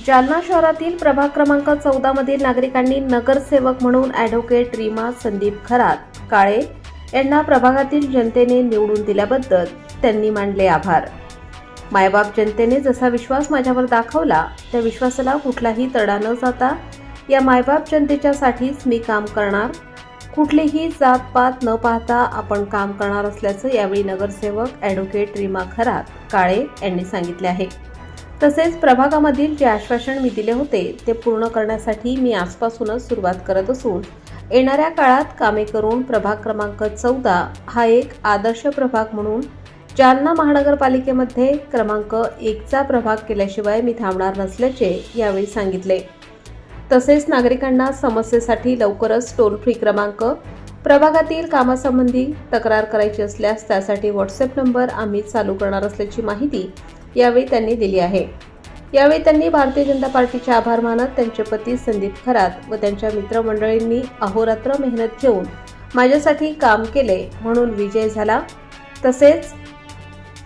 जालना शहरातील प्रभाग क्रमांक 14 मधील नागरिकांनी नगरसेवक म्हणून ॲडव्होकेट रीमा संदीप खरात काळे यांना प्रभागातील जनतेने निवडून दिल्याबद्दल त्यांनी मानले आभार। मायबाप जनतेने जसा विश्वास माझ्यावर दाखवला त्या विश्वासाला कुठलाही तडा न जाता या मायबाप जनतेच्यासाठीच मी काम करणार, कुठलीही जातपात न पाहता आपण काम करणार असल्याचं यावेळी नगरसेवक ॲडव्होकेट रीमा खरात काळे यांनी सांगितले आहे। तसेच प्रभागामधील जे आश्वासन मी दिले होते ते पूर्ण करण्यासाठी मी आजपासूनच सुरुवात करत असून येणाऱ्या काळात कामे करून प्रभाग क्रमांक 14 हा एक आदर्श प्रभाग म्हणून जालना महानगरपालिकेमध्ये क्रमांक 1चा प्रभाग केल्याशिवाय मी थांबणार नसल्याचे यावेळी सांगितले। तसेच नागरिकांना समस्येसाठी लवकरच टोल फ्री क्रमांक, प्रभागातील कामासंबंधी तक्रार करायची असल्यास त्यासाठी व्हॉट्सअप नंबर आम्ही चालू करणार असल्याची माहिती यावेळी त्यांनी दिली आहे। यावेळी त्यांनी भारतीय जनता पार्टीचे आभार मानत त्यांचे पती संदीप खरात व त्यांच्या मित्रमंडळींनी अहोरात्र मेहनत घेऊन माझ्यासाठी काम केले म्हणून विजय झाला। तसेच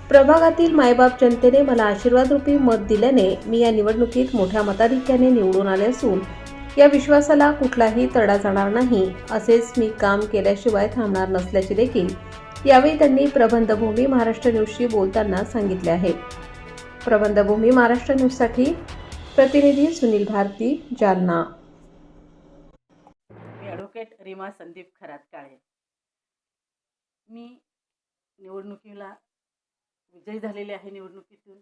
प्रभागातील मायबाप जनतेने मला आशीर्वाद रूपी मत दिल्याने मी या निवडणुकीत मोठ्या मताधिक्याने निवडून आले असून या विश्वासाला कुठलाही तडा जाणार नाही, असेच मी काम केल्याशिवाय थांबणार नसल्याचे देखील यावेळी त्यांनी प्रबंधभूमी महाराष्ट्र न्यूजशी बोलताना सांगितले आहे। प्रबंधभूमी महाराष्ट्र न्यूजसाठी प्रतिनिधी सुनील भारती, जालना। मी ॲडव्होकेट रीमा संदीप खरात काळे। मी निवडणुकीला विजयी झालेली आहे निवडणुकीतून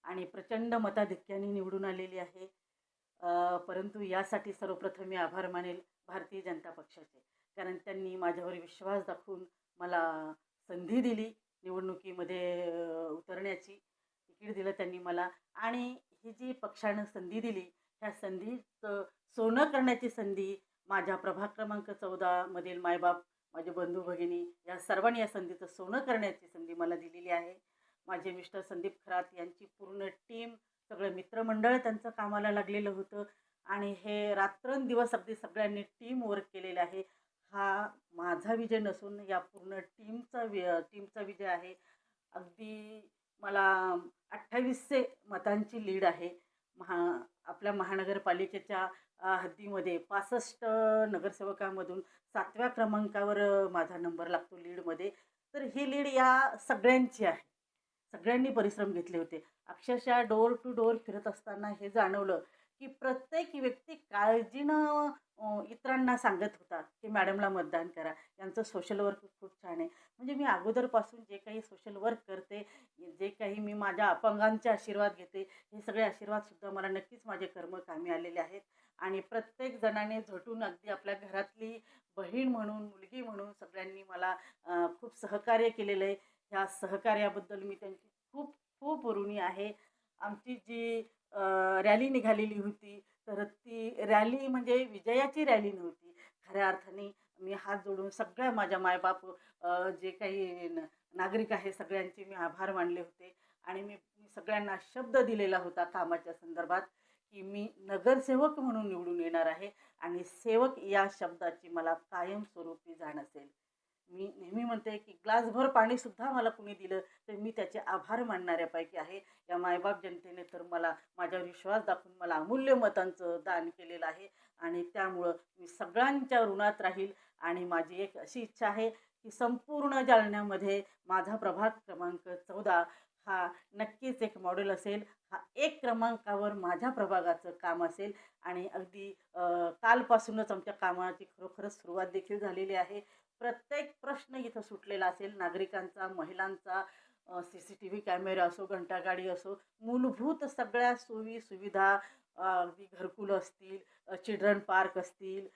आणि प्रचंड मताधिक्याने निवडून आलेली आहे। परंतु यासाठी सर्वप्रथम मी आभार मानेल भारतीय जनता पक्षाचे, कारण त्यांनी माझ्यावर विश्वास दाखवून मला संधी दिली निवडणुकीमध्ये उतरण्याची, तिकीट दिलं त्यांनी मला। आणि ही जी पक्षानं संधी दिली ह्या संधीचं सोनं करण्याची संधी माझ्या प्रभाग क्रमांक 14 मधील मायबाप, माझे बंधू भगिनी या सर्वांनी या संधीचं सोनं करण्याची संधी मला दिलेली आहे। माझे मिस्टर संदीप खरात यांची पूर्ण टीम, सगळं मित्रमंडळ त्यांचं कामाला लागलेलं होतं आणि हे रात्रंदिवस अगदी सगळ्यांनी टीम वर्क केलेलं आहे। हा माझा विजय नसून या पूर्ण टीमचा विजय आहे। अगदी मला 2800 मतांची लीड आहे। आपल्या महानगरपालिकेच्या हद्दीमध्ये 65 नगरसेवकांमधून 7व्या क्रमांकावर माझा नंबर लागतो लीडमध्ये। तर ही लीड या सगळ्यांची आहे, सगळ्यांनी परिश्रम घेतले होते। अक्षरशः डोर टू डोर फिरत असताना हे जाणवलं की प्रत्येक व्यक्ती काळजीनं इतरांना सांगत होता की मॅडमला मतदान करा। यांचं सोशल वर्क खूप छान आहे। म्हणजे मी अगोदरपासून जे काही सोशल वर्क करते, जे काही मी माझ्या अपंगांचे आशीर्वाद घेते, हे सगळे आशीर्वादसुद्धा मला नक्कीच माझे कर्म कामी आलेले आहेत। आणि प्रत्येक जणाने झटून अगदी आपल्या घरातली बहीण म्हणून, मुलगी म्हणून सगळ्यांनी मला खूप सहकार्य केलेलं आहे। ह्या सहकार्याबद्दल मी त्यांची खूप खूप ऋणी आहे। आमची जी रॅली निघालेली होती तर ती रॅली म्हणजे विजयाची रॅली नव्हती, खऱ्या अर्थाने मी हात जोडून सगळ्या माझ्या मायबाप जे काही नागरिक आहे सगळ्यांचे मी आभार मानले होते। आणि मी सगळ्यांना शब्द दिलेला होता कामाच्या संदर्भात की मी नगरसेवक म्हणून निवडून येणार आहे आणि सेवक या शब्दाची मला कायमस्वरूपी जाण असेल। मी नेहमी म्हणते की ग्लासभर पाणीसुद्धा मला कुणी दिलं तर मी त्याचे आभार मानणाऱ्यापैकी आहे। या मायबाप जनतेने तर मला माझ्यावर विश्वास दाखवून मला अमूल्य मतांचं दान केलेलं आहे आणि त्यामुळं मी सगळ्यांच्या ऋणात राहील। आणि माझी एक अशी इच्छा आहे की संपूर्ण जालन्यामध्ये माझा प्रभाग क्रमांक 14 हा नक्कीच एक मॉडेल असेल। हा 1 क्रमांकावर माझ्या प्रभागाचं काम असेल आणि अगदी कालपासूनच आमच्या कामाची खरोखरच सुरुवात देखील झालेली आहे। प्रत्येक प्रश्न इथं सुटलेला असेल, नागरिकांचा, महिलांचा, CCTV कॅमेरा असो, घंटागाडी असो, मूलभूत सगळ्या सोयी सुविधा, अगदी घरकुलं असतील, चिल्ड्रन पार्क असतील,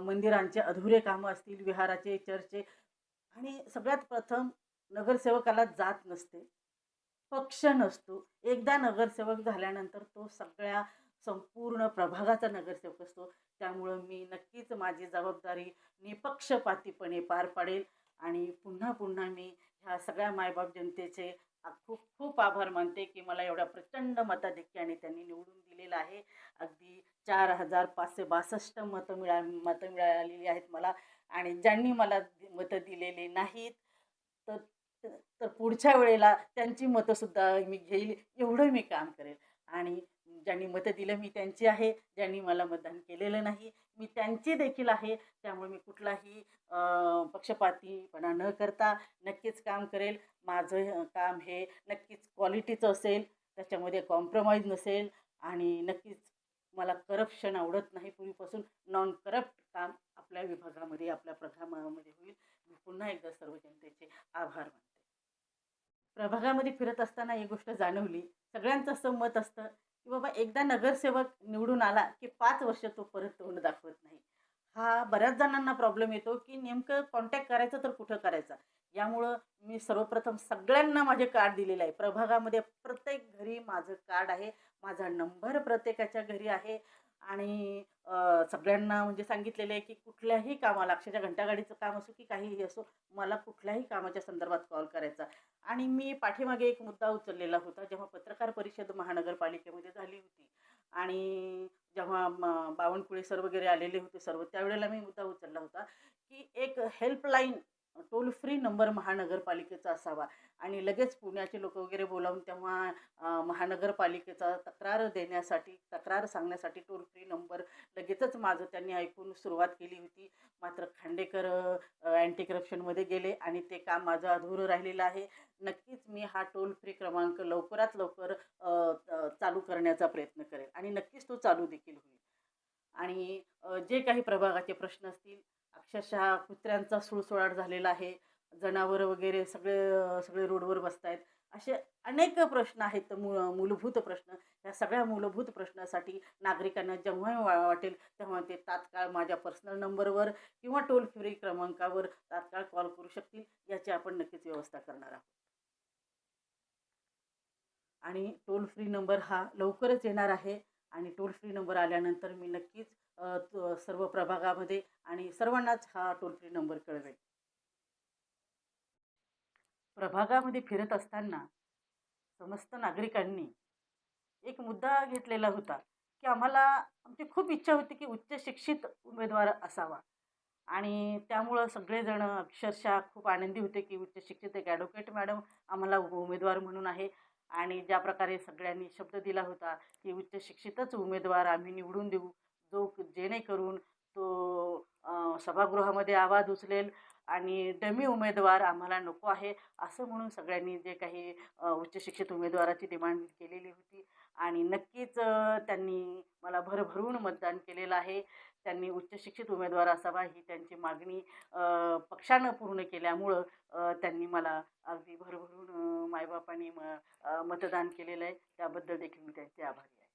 मंदिरांचे अधुरे कामं असतील, विहाराचे, चर्चचे। आणि सगळ्यात प्रथम नगरसेवकाला जात नसते, पक्ष नसतो। एकदा नगरसेवक झाल्यानंतर तो सगळ्या संपूर्ण प्रभागाचा नगरसेवक असतो। त्यामुळं मी नक्कीच माझी जबाबदारी निपक्षपातीपणे पार पाडेल आणि पुन्हा पुन्हा मी ह्या सगळ्या मायबाप जनतेचे खूप खूप आभार मानते की मला एवढ्या प्रचंड मताधिक्याने त्यांनी निवडून दिलेलं आहे। अगदी 4562 मतं मिळालेली आहेत मला। आणि ज्यांनी मला मतं दिलेली नाहीत तर तर पुढच्या वेळेला त्यांची मतंसुद्धा मी घेईल, एवढं मी काम करेल। आणि ज्यांनी मतं दिलं मी त्यांची आहे, ज्यांनी मला मतदान केलेलं नाही मी त्यांची देखील आहे. त्यामुळे मी कुठलाही पक्षपातीपणा न करता नक्कीच काम करेल. माझं काम हे नक्कीच क्वालिटीचं असेल, त्याच्यामध्ये कॉम्प्रोमाइज नसेल आणि नक्कीच मला करप्शन आवडत नाही. पूर्वीपासून नॉन करप्ट काम आपल्या विभागामध्ये, आपल्या प्रभागामध्ये होईल. मी पुन्हा एकदा सर्व जनतेचे आभार मानते. प्रभागामध्ये फिरत असताना एक गोष्ट जाणवली, सगळ्यांचं असं मत असतं, की बाबा एकदा नगरसेवक निवडून आला, की 5 वर्ष तो परत तोंड दाखवत नाही. हा बऱ्याच जणांना प्रॉब्लेम येतो, की नेमकं कॉन्टॅक्ट करायचं तर कुठं करायचा? यामुळं मी सर्वप्रथम सगळ्यांना माझे कार्ड दिलेलं आहे. प्रभागामध्ये प्रत्येक घरी माझं कार्ड आहे. माझा नंबर प्रत्येकाच्या घरी आहे आणि सगळ्यांना म्हणजे सांगितलेलं आहे, की कुठल्याही कामाला अक्षरशः घंटागाडीचं काम असो, की काहीही असो, मला कुठल्याही कामाच्या संदर्भात कॉल करायचा. आणि मी पाठीमागे एक मुद्दा उचललेला होता, जेव्हा पत्रकार परिषद महानगरपालिकेमध्ये झाली होती आणि जेव्हा बावनकुळे सर वगैरे आलेले होते सर्व, त्यावेळेला मी मुद्दा उचलला होता, की एक हेल्पलाईन टोल फ्री नंबर महानगरपालिकेचा असावा आणि लगेच पुण्याचे लोक वगैरे बोलावून तेव्हा महानगरपालिकेचा तक्रार देण्यासाठी, तक्रार सांगण्यासाठी टोल फ्री नंबर लगेचच माझं त्यांनी ऐकून सुरुवात केली होती. मात्र खांडेकर अँटी करप्शनमध्ये गेले आणि ते काम माझं अधुरं राहिलेलं आहे. नक्कीच मी हा टोल फ्री क्रमांक लवकरात लवकर चालू करण्याचा प्रयत्न करेल आणि नक्कीच तो चालू देखील होईल. आणि जे काही प्रभागाचे प्रश्न असतील, अक्षरशः कुत्र्यांचा सुळसुळाट झालेला आहे. जनावरं वगैरे सगळे रोडवर बसतायत. असे अनेक प्रश्न आहेत, मूलभूत प्रश्न. या सगळ्या मूलभूत प्रश्नासाठी नागरिकांना जेव्हा वाटेल तेव्हा ते तात्काळ माझ्या पर्सनल नंबरवर किंवा टोल फ्री क्रमांकावर तात्काळ कॉल करू शकतील. याची आपण नक्कीच व्यवस्था करणार आहोत. आणि टोल फ्री नंबर हा लवकरच येणार आहे आणि टोल फ्री नंबर आल्यानंतर मी नक्कीच सर्व प्रभागामध्ये आणि सर्वांनाच हा टोल फ्री नंबर कळवेल. प्रभागामध्ये फिरत असताना समस्त नागरिकांनी एक मुद्दा घेतलेला होता, की आमची खूप इच्छा होती, की उच्च शिक्षित उमेदवार असावा आणि त्यामुळं सगळेजण अक्षरशः खूप आनंदी होते, की उच्च शिक्षित एक ॲडव्होकेट मॅडम आम्हाला उमेदवार म्हणून आहे आणि ज्या प्रकारे सगळ्यांनी शब्द दिला होता, की उच्च शिक्षितच उमेदवार आम्ही निवडून देऊ, जेणेकरून तो सभागृहामध्ये आवाज उचलेल आणि डमी उमेदवार आम्हाला नको आहे, असं म्हणून सगळ्यांनी जे काही उच्च शिक्षित उमेदवाराची डिमांड केलेली होती आणि नक्कीच त्यांनी मला भरभरून मतदान केलेलं आहे. त्यांनी उच्च शिक्षित उमेदवार असावा ही त्यांची मागणी पक्षानं पूर्ण केल्यामुळं त्यांनी मला अगदी भरभरून मायबापांनी मतदान केलेलं आहे. त्याबद्दल देखील मी त्यांचे आभारी आहे.